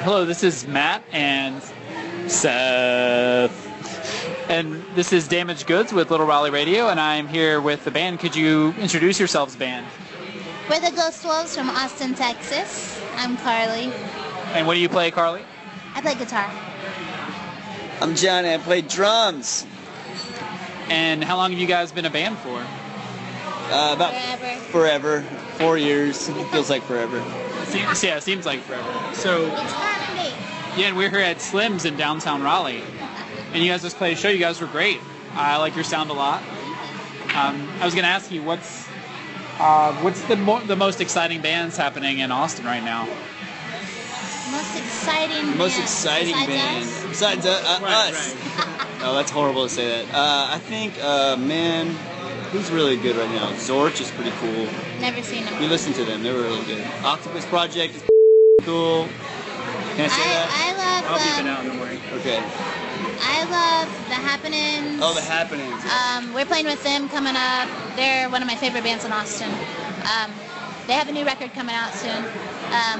Hello, this is Matt and Seth. And this is Damaged Goods with Little Raleigh Radio, and I'm here with the band. Could you introduce yourselves, band? We're the Ghost Wolves from Austin, Texas. I'm Carly. And what do you play, Carly? I play guitar. I'm Johnny. I play drums. And how long have you guys been a band for? About forever. 4 years. It feels like forever. Yeah, it seems like forever. So, It's Sunday. yeah, and we're here at Slim's in downtown Raleigh. And you guys just played a show. You guys were great. I like your sound a lot. I was going to ask you, what's the most exciting bands happening in Austin right now? Most exciting band. Besides us. Right. Oh, that's horrible to say that. I think, man, who's really good right now? Zorch is pretty cool. Never seen them. We listened to them. They were really good. Octopus Project is cool. Can I say that? I love I'll keep it out, don't worry. Okay. I love The Happenings. Oh, The Happenings. We're playing with them coming up. They're one of my favorite bands in Austin. They have a new record coming out soon. I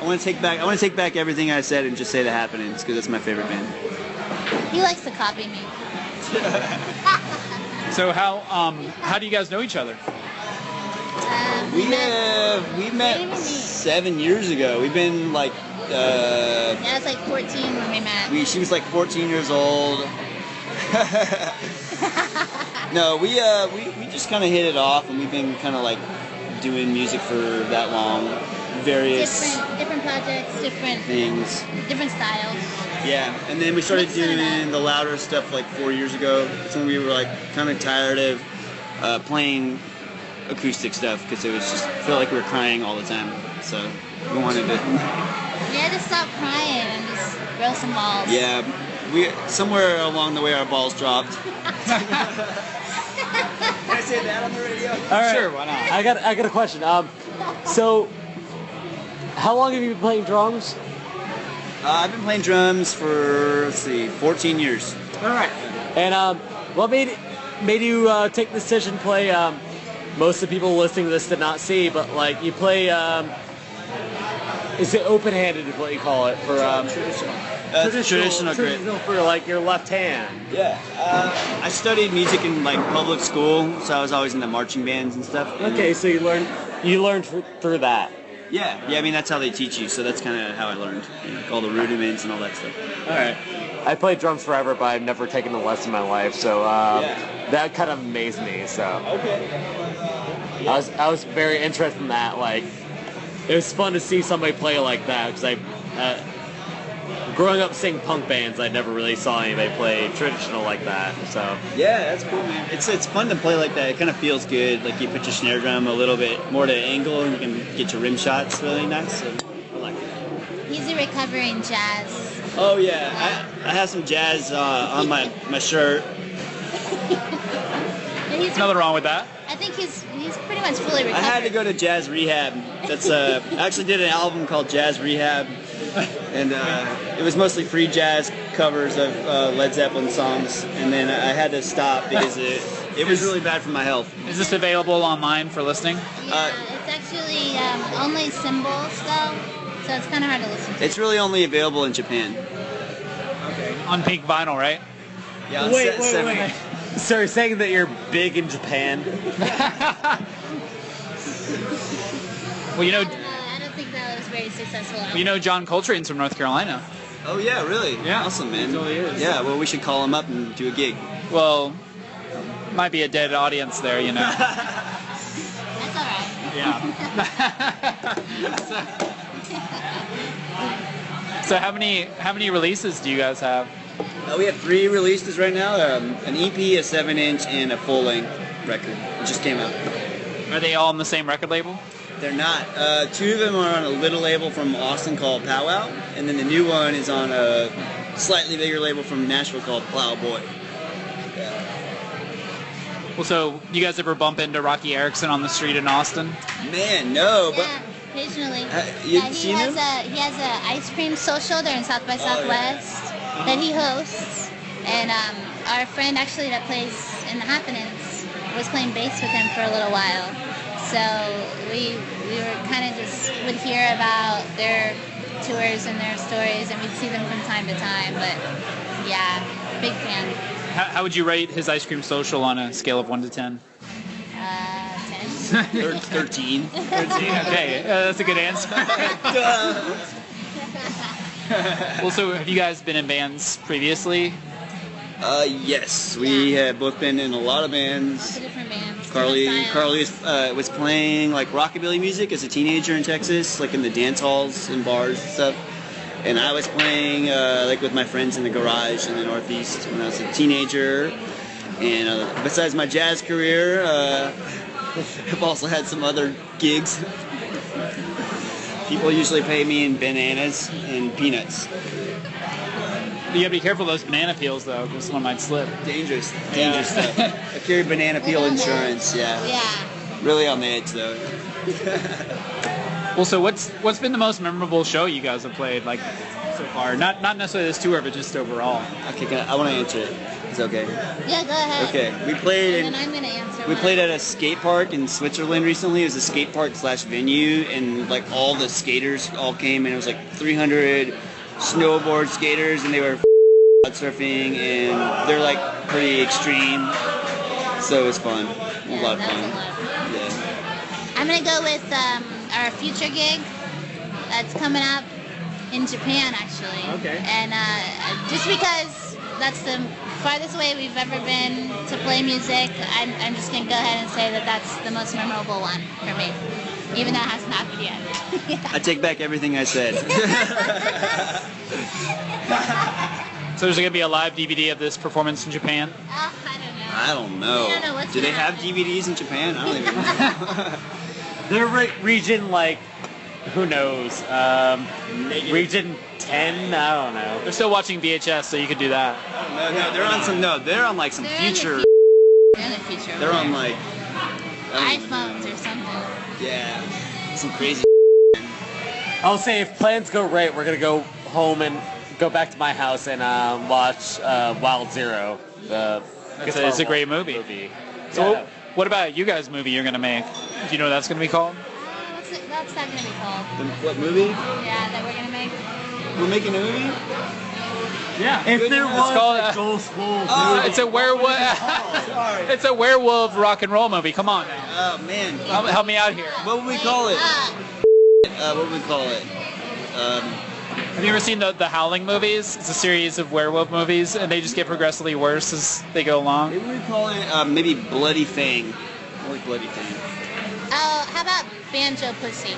want to take back everything I said and just say The Happenings because that's my favorite band. He likes to copy me. So how do you guys know each other? We met 7 years ago. We've been like. Yeah, I was like 14 when we met. She was like 14 years old. No, we just kind of hit it off, and we've been kind of like doing music for that long. Various different projects, different things, different styles. Yeah, and then we started doing the louder stuff like 4 years ago. That's when we were like kind of tired of playing acoustic stuff because it was just felt like we were crying all the time. So we wanted to. We had to stop crying and just grow some balls. Yeah, we somewhere along the way our balls dropped. Can I say that on the radio? All right. Sure, why not? I got a question. So how long have you been playing drums? I've been playing drums for 14 years. All right. And what made you take the decision to play? Most of the people listening to this did not see, but like you play. Is it open-handed? Is what you call it for Traditional grip. Traditional for like your left hand. Yeah. I studied music in like public school, so I was always in the marching bands and stuff. Okay, so you learned through that. Yeah. I mean that's how they teach you, so that's kind of how I learned all the rudiments and all that stuff. All right. I played drums forever, but I've never taken a lesson in my life, so that kind of amazed me. So Okay. I was very interested in that. Like, it was fun to see somebody play like that because growing up singing punk bands, I never really saw anybody play traditional like that. So yeah, that's cool, man. It's fun to play like that. It kind of feels good. Like you put your snare drum a little bit more to angle, and you can get your rim shots really nice. So I like it. He's a recovering jazz. Oh yeah, I have some jazz on my shirt. There's nothing wrong with that. I think he's pretty much fully recovered. I had to go to Jazz Rehab. That's I actually did an album called Jazz Rehab, and it was mostly free jazz covers of Led Zeppelin songs. And then I had to stop because it was really bad for my health. Is this available online for listening? Yeah, it's actually only symbols though, so it's kind of hard to listen to. It's really only available in Japan. On pink vinyl, right? Yeah. wait. So you're saying that you're big in Japan? Well, you know, I don't think that was very successful. you know John Coltrane's from North Carolina. Oh yeah, really? Yeah. Awesome, man. He totally is. Yeah. Well, we should call him up and do a gig. Well, might be a dead audience there, you know. That's all right. Yeah. So how many releases do you guys have? We have 3 releases right now. An EP, a 7-inch, and a full-length record. It just came out. Are they all on the same record label? They're not. 2 of them are on a little label from Austin called Powwow, and then the new one is on a slightly bigger label from Nashville called Plowboy. Well, so you guys ever bump into Rocky Erickson on the street in Austin? Man, no, but Yeah, occasionally. you He seen him? has a ice cream social there in South by Southwest that he hosts, and our friend actually that plays in The Happenings was playing bass with him for a little while. So we were kind of just would hear about their tours and their stories, and we'd see them from time to time. But yeah, big fan. How would you rate his Ice Cream Social on a scale of 1 to 10? 10. 13. 13. Okay, that's a good answer. Well, so have you guys been in bands previously? Yes, we have both been in a lot of bands. Lots of different bands. Carly different styles. was playing like rockabilly music as a teenager in Texas, like in the dance halls and bars and stuff. And I was playing like with my friends in the garage in the Northeast when I was a teenager. And besides my jazz career, I've also had some other gigs. People usually pay me in bananas and peanuts. You gotta be careful of those banana peels, though, because someone might slip. Dangerous stuff. I carry banana peel insurance. Yeah. Really on the edge though. Well, so what's been the most memorable show you guys have played, like, so far? Not necessarily this tour, but just overall. Okay, I want to answer it. It's okay. Yeah, go ahead. Okay, we played. And then I'm gonna answer. We played at a skate park in Switzerland recently. It was a skate park / venue, and like all the skaters all came, and it was like 300 snowboard skaters, and they were surfing, and they're like pretty extreme. So it was fun. It was a lot of fun. Yeah. I'm gonna go with our future gig that's coming up in Japan, actually. Okay. And just because that's the farthest way we've ever been to play music, I'm just gonna go ahead and say that that's the most memorable one for me, even though it hasn't happened yet. I take back everything I said. So there's gonna be a live DVD of this performance in Japan? I I don't know. I don't know what's Do they gonna have happen. DVDs in Japan? I don't even know. Their region, like, who knows? Region 10? I don't know. They're still watching VHS, so you could do that. No, they're on like some They're in the future. They're in the future. They're on like iPhones or something. yeah, some crazy. I'll say if plans go right, we're gonna go home and go back to my house and watch Wild Zero. It's a great movie. So Yeah. what about you guys' movie you're gonna make? Do you know what that's gonna be called? What's that gonna be called? What movie? Yeah, that we're gonna make. We're making a movie? Yeah. If there was called, a Joel Scholes Oh, movie. It's a werewolf. Sorry. It's a werewolf rock and roll movie. Come on now. Oh man. Help me out here. What would we call it? What would we call it? Have you ever seen the Howling movies? It's a series of werewolf movies, and they just get progressively worse as they go along. Maybe we call it maybe Bloody Fang. I like Bloody Fang. Oh, how about Banjo Pussy?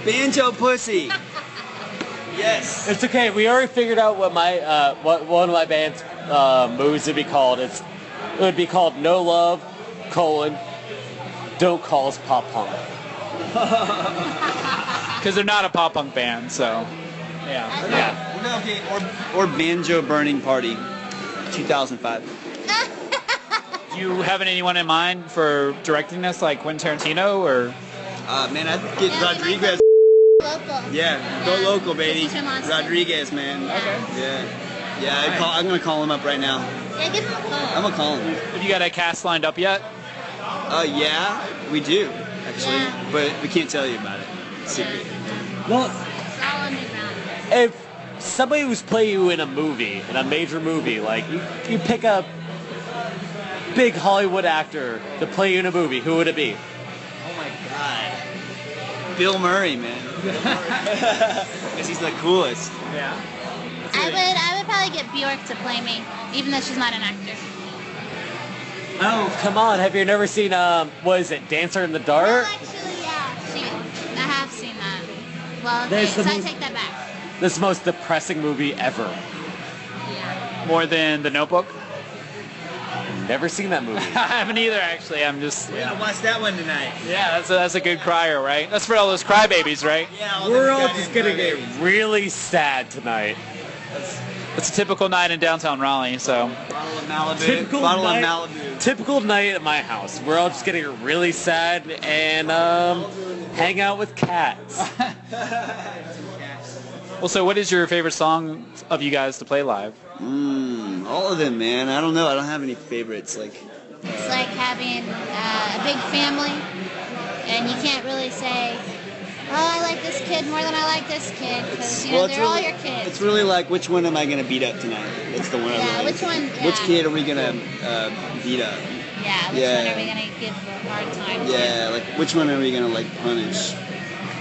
Banjo Pussy. Yes. It's okay. We already figured out what my what one of my band's movies would be called. It would be called No Love, Don't Call Us Pop Punk. Because they're not a pop punk band, so yeah. Okay. Or Banjo Burning Party, 2005. Do you have anyone in mind for directing this, like Quentin Tarantino, or? Man, I'd get Rodriguez. Local. Yeah, go local, baby. Mr. Monster. Rodriguez, man. Okay. Yeah. I'm gonna call him up right now. Yeah, give him a call. I'm gonna call him. Have you got a cast lined up yet? Yeah, we do actually, Yeah. but we can't tell you about it. It's secret. Well, It's all underground. if somebody was playing you in a movie, in a major movie, like you pick a big Hollywood actor to play you in a movie, who would it be? Oh my God. Bill Murray, man. Because he's the coolest. Yeah. I would probably get Bjork to play me, even though she's not an actor. Oh, come on. Have you never seen, what is it, Dancer in the Well, Dark? actually, yeah. I have seen that. Well, okay, There's so the I most- take that back. This is the most depressing movie ever. Yeah. More than The Notebook? Never seen that movie. I haven't either, actually. I'm just. We're gonna watch that one tonight. Yeah, that's a good crier, right? That's for all those crybabies, right? Yeah, We're all just gonna get really sad tonight. It's a typical night in downtown Raleigh, so. Bottle of Malibu. Typical Bottle night. of Malibu. Typical night at my house. We're all just getting really sad and hang out with cats. Well, so what is your favorite song of you guys to play live? All of them, man. I don't know. I don't have any favorites. Like, It's like having a big family, and you can't really say I like this kid more than I like this kid, because, Well, they're all your kids. It's really like, which one am I going to beat up tonight? That's the one. Yeah, which one? Yeah. Which kid are we going to beat up? Yeah, which one are we going to give a hard time to? Yeah, like, which one are we going to, like, punish?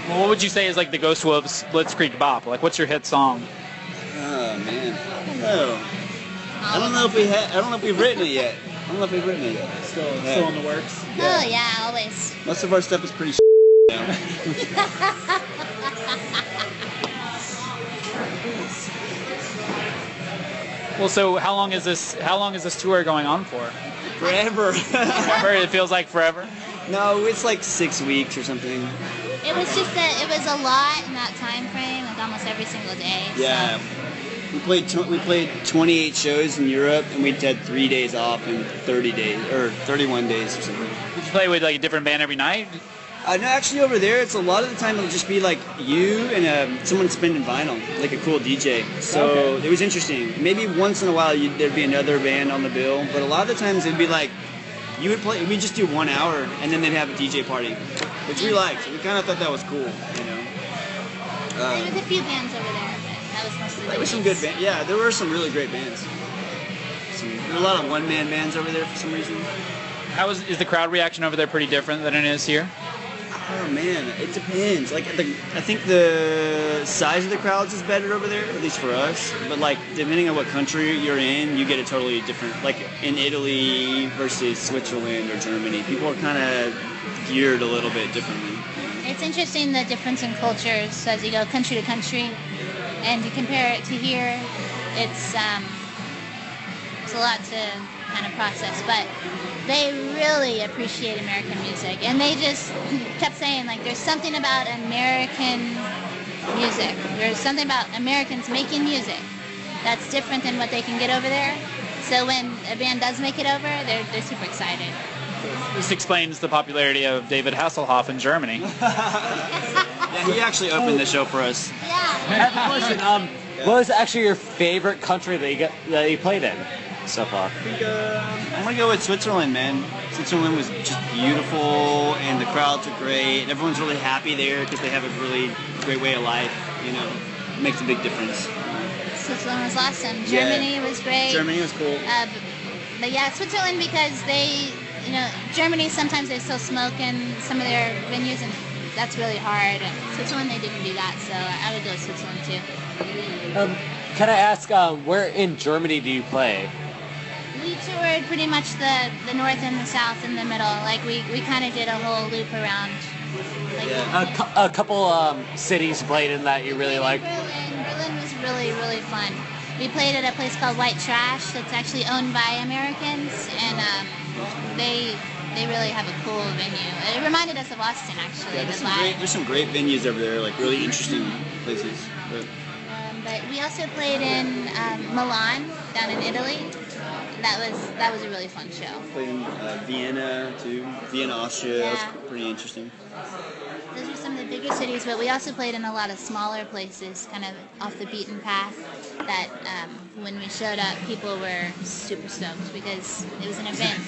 Well, what would you say is like the Ghost Wolves Blitzkrieg Bop? Like, what's your hit song? Oh, man. I don't know. I don't know if we've written it yet. Still Still in the works. Oh, yeah, always. Most of our stuff is pretty now. Well, so how long is this tour going on for? Forever. Forever? It feels like forever. No, it's like 6 weeks or something. It was just that it was a lot in that time frame, like almost every single day. Yeah. So. We played 28 shows in Europe, and we had 3 days off in 30 days or 31 days or something. Did you play with like a different band every night? No, actually over there, it's a lot of the time it'll just be like you and someone spinning vinyl, like a cool DJ. So It was interesting. Maybe once in a while there'd be another band on the bill, but a lot of the times it'd be like we'd just do 1 hour, and then they'd have a DJ party, which we liked. We kind of thought that was cool, There was a few bands over there, but that was mostly. There were some good bands. Yeah, there were some really great bands. There were a lot of one-man bands over there for some reason. Is the crowd reaction over there pretty different than it is here? Oh man, it depends. Like I think the size of the crowds is better over there, at least for us. But like depending on what country you're in, you get a totally different. Like in Italy versus Switzerland or Germany, people are kind of geared a little bit differently. It's interesting the difference in cultures as you go country to country, and you compare it to here. It's a lot to kind of process, but they really appreciate American music, and they just kept saying like there's something about American music, there's something about Americans making music that's different than what they can get over there. So when a band does make it over, they're super excited. This explains the popularity of David Hasselhoff in Germany. Yeah, he actually opened the show for us. Yeah. I have a question. What was actually your favorite country that you played in so far? I think I'm gonna go with Switzerland, man. Switzerland was just beautiful, and the crowds are great. Everyone's really happy there because they have a really great way of life. It makes a big difference. Switzerland was awesome. Germany was great. Germany was cool. But yeah, Switzerland, because they, Germany sometimes they still smoke in some of their venues, and that's really hard. Switzerland, they didn't do that, so I would go with Switzerland too. Can I ask, where in Germany do you play? We toured pretty much the north and the south and the middle. Like we kind of did a whole loop around. Like, A couple cities played in that you really liked? Berlin was really, really fun. We played at a place called White Trash that's actually owned by Americans, and they really have a cool venue. It reminded us of Austin, actually. Yeah, there's some great venues over there, like really interesting places. But we also played in Milan, down in Italy. That was a really fun show. Played in Vienna too. Vienna, Austria. Yeah. That was pretty interesting. Those are some of the bigger cities, but we also played in a lot of smaller places, kind of off the beaten path, that when we showed up, people were super stoked because it was an event,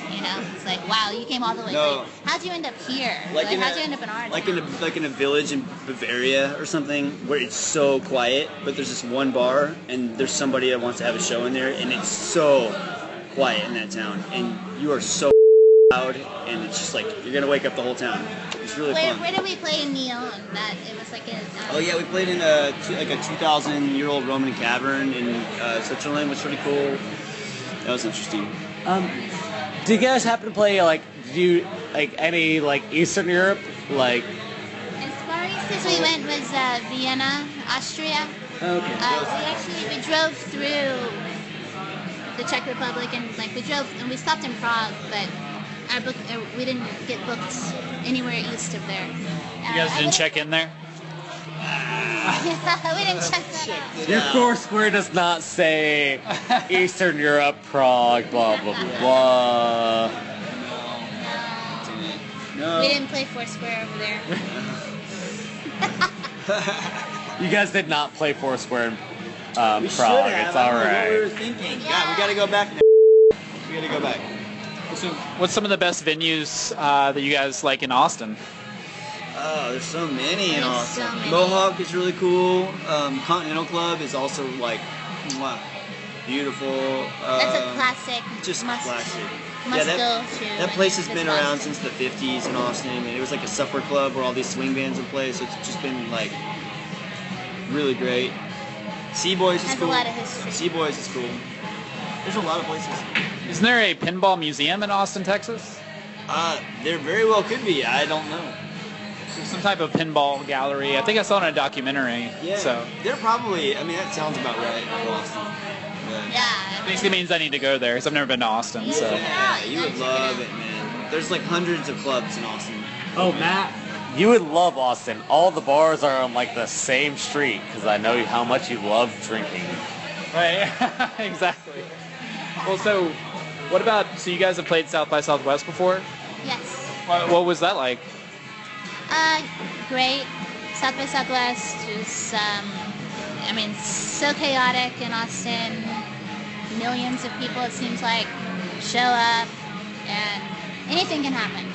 It's like, wow, you came all the way. No. Like, how'd you end up here? How'd you end up in our town? Like in a village in Bavaria or something where it's so quiet, but there's this one bar and there's somebody that wants to have a show in there, and it's so quiet in that town, and you are so loud, and it's just like you're gonna wake up the whole town. It's really fun. Where did we play in Nyon? That it was like a. Oh yeah, we played in a 2,000-year-old Roman cavern in Switzerland. Which was really cool. That was interesting. Do you guys happen to play any Eastern Europe like? As far east as we went was Vienna, Austria. Okay. We drove through the Czech Republic, and we stopped in Prague, but we didn't get booked anywhere east of there. You guys didn't check in there? We didn't check that out. Your Foursquare does not say Eastern Europe, Prague, blah blah blah. No. We didn't play Foursquare over there. You guys did not play Foursquare in We should Prague. have. It's I all don't know what we were right. thinking. Yeah. God, we gotta go back now. We gotta go back. So, what's some of the best venues that you guys like in Austin? Oh, there's so many in There's Austin. so many. Mohawk is really cool. Continental Club is also like, mwah, beautiful. That's a classic. Just classic. Must that, go to. That place has when been you visit around Boston. since the 50s in Austin, and it was like a supper club where all these swing bands would play, so it's just been like really great. Seaboys is Has cool. a lot of history. Seaboys is cool. There's a lot of places. Isn't there a pinball museum in Austin, Texas? There very well could be. I don't know. There's some type of pinball gallery. I think I saw it in a documentary. Yeah. So They're probably. I mean, that sounds about right for Austin. But Yeah. basically means I need to go there because I've never been to Austin. So yeah, you would love it, man. There's like hundreds of clubs in Austin. Oh, Matt, you would love Austin. All the bars are on like the same street because I know how much you love drinking. right, exactly. Well, so what about? So you guys have played South by Southwest before? Yes. What was that like? Great. South by Southwest is, I mean, so chaotic in Austin. Millions of people, it seems like, show up, and anything can happen.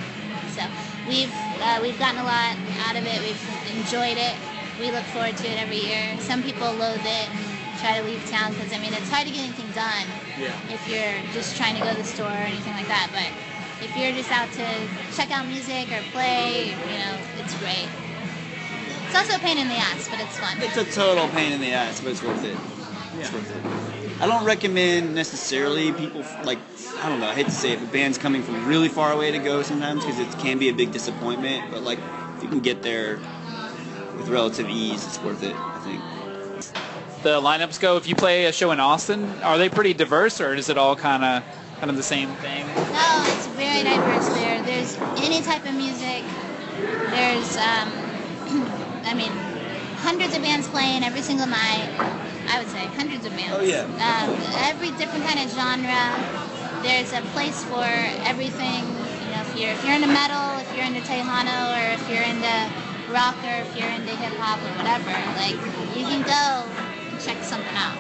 So we've gotten a lot out of it. We've enjoyed it. We look forward to it every year. Some people loathe it and try to leave town because, I mean, it's hard to get anything done if you're just trying to go to the store or anything like that. But if you're just out to check out music or play, you know, it's great. It's also a pain in the ass, but it's fun. It's a total pain in the ass, but it's worth it. It's worth it. I don't recommend necessarily people like, I don't know, I hate to say it, but bands coming from really far away to go sometimes because it can be a big disappointment. But like, if you can get there with relative ease, it's worth it, I think. The lineups go. If you play a show in Austin, are they pretty diverse, or is it all kind of the same thing? No, it's very diverse there. There's any type of music. There's, I mean, hundreds of bands playing every single night. I would say hundreds of bands. Oh, yeah. Every different kind of genre. There's a place for everything. You know, if you're into metal, if you're into Tejano, or if you're into rock, or if you're into hip hop or whatever, like you can go and check something out.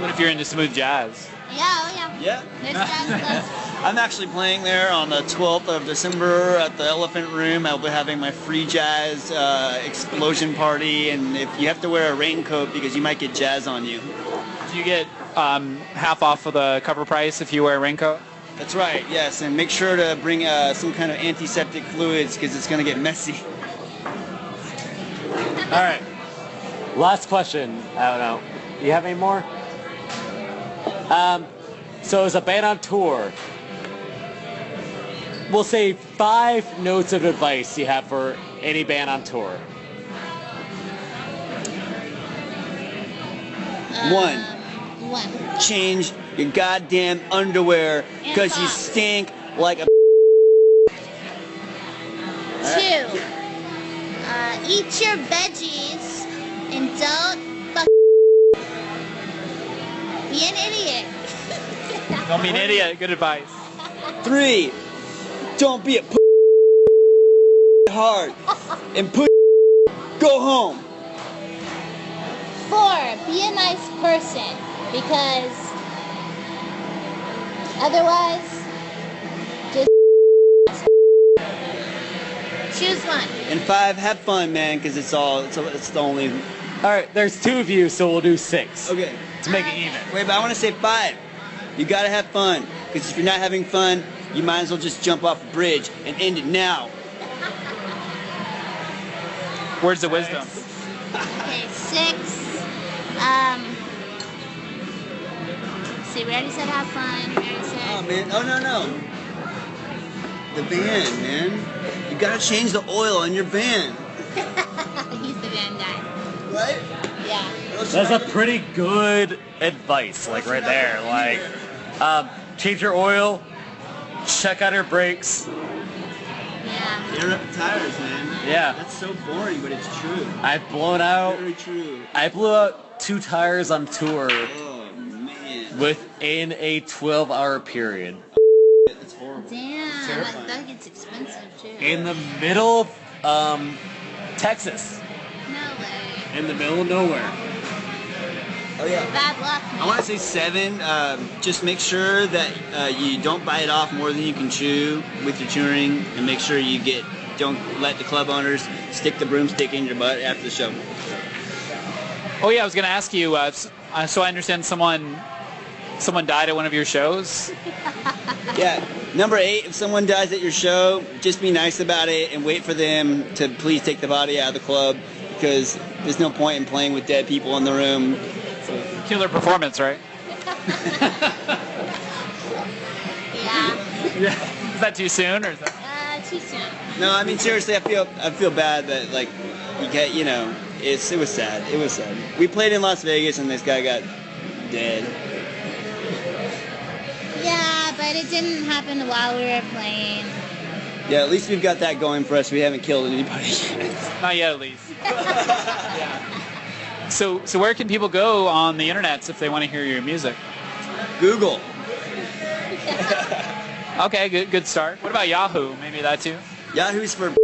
What if you're into smooth jazz? Yeah, oh yeah. Yeah. There's jazz clubs. I'm actually playing there on the 12th of December at the Elephant Room. I'll be having my free jazz explosion party, and if you have to wear a raincoat because you might get jazz on you. Do you get half off of the cover price if you wear a raincoat? That's right, yes, and make sure to bring some kind of antiseptic fluids because it's going to get messy. All right. Last question. I don't know. You have any more? So as a band on tour, we'll say 5 notes of advice you have for any band on tour. One, One. change your goddamn underwear because you socks. stink like a... 2. Eat your veggies and don't be an idiot. Don't be an idiot. Good advice. 3, don't be a hard and go home. 4. Be a nice person because otherwise, just choose one. And 5, have fun, man, because it's the only... All right, there's 2 of you, so we'll do 6 Okay. to make it even. Wait, but I want to say 5. You gotta have fun, because if you're not having fun, you might as well just jump off a bridge and end it now. Words of wisdom. Okay, 6. Let's see, we already said have fun. We already said. Oh, man. Oh, no. The van, man. You gotta change the oil on your van. He's the van guy. Right? Yeah. That's a pretty good advice, like right there. Like, change your oil, check out your brakes. Yeah. Air up the tires, man. Yeah. That's so boring, but it's true. I've blown out. Very true. I blew out 2 tires on tour Oh, man. within a 12-hour period. That's horrible. Damn. Terrifying. That gets expensive too. In the middle of Texas. No way. In the middle of nowhere. Oh, yeah. Bad luck, man. I want to say 7. Just make sure that you don't bite off more than you can chew with your touring, and make sure you get don't let the club owners stick the broomstick in your butt after the show. Oh yeah, I was going to ask you. So I understand someone died at one of your shows. Yeah. Number 8, if someone dies at your show, just be nice about it and wait for them to please take the body out of the club, because there's no point in playing with dead people in the room. Killer performance, right? Yeah. Is that too soon, or is that? Too soon. No, I mean seriously, I feel bad that like you get, you know, it was sad. It was sad. We played in Las Vegas and this guy got dead. Yeah, but it didn't happen while we were playing. Yeah, at least we've got that going for us. We haven't killed anybody yet. Not yet, at least. Yeah. So where can people go on the internet if they want to hear your music? Google. Okay, good start. What about Yahoo? Maybe that too? Yahoo's for... I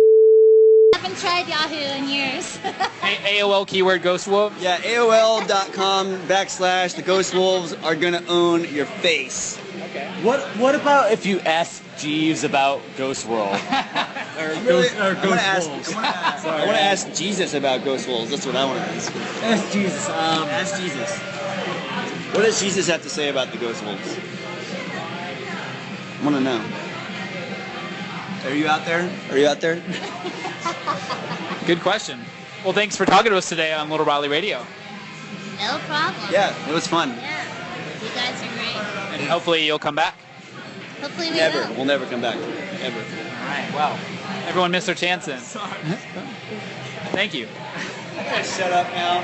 haven't tried Yahoo in years. AOL keyword Ghost Wolves? Yeah, AOL.com/the Ghost Wolves are going to own your face. Okay. What about if you ask Jeeves about Ghost World? I want to ask Jesus about Ghost Wolves. That's what I want to ask. Ask Jesus. Ask Jesus. What does Jesus have to say about the Ghost Wolves? I want to know. Are you out there? Are you out there? Good question. Well, thanks for talking to us today on Little Raleigh Radio. No problem. Yeah, it was fun. Yeah. You guys are great. And hopefully you'll come back. Hopefully we Never. will. We'll never come back. Ever. All right, well, everyone missed their chance then. Thank you. Shut up now.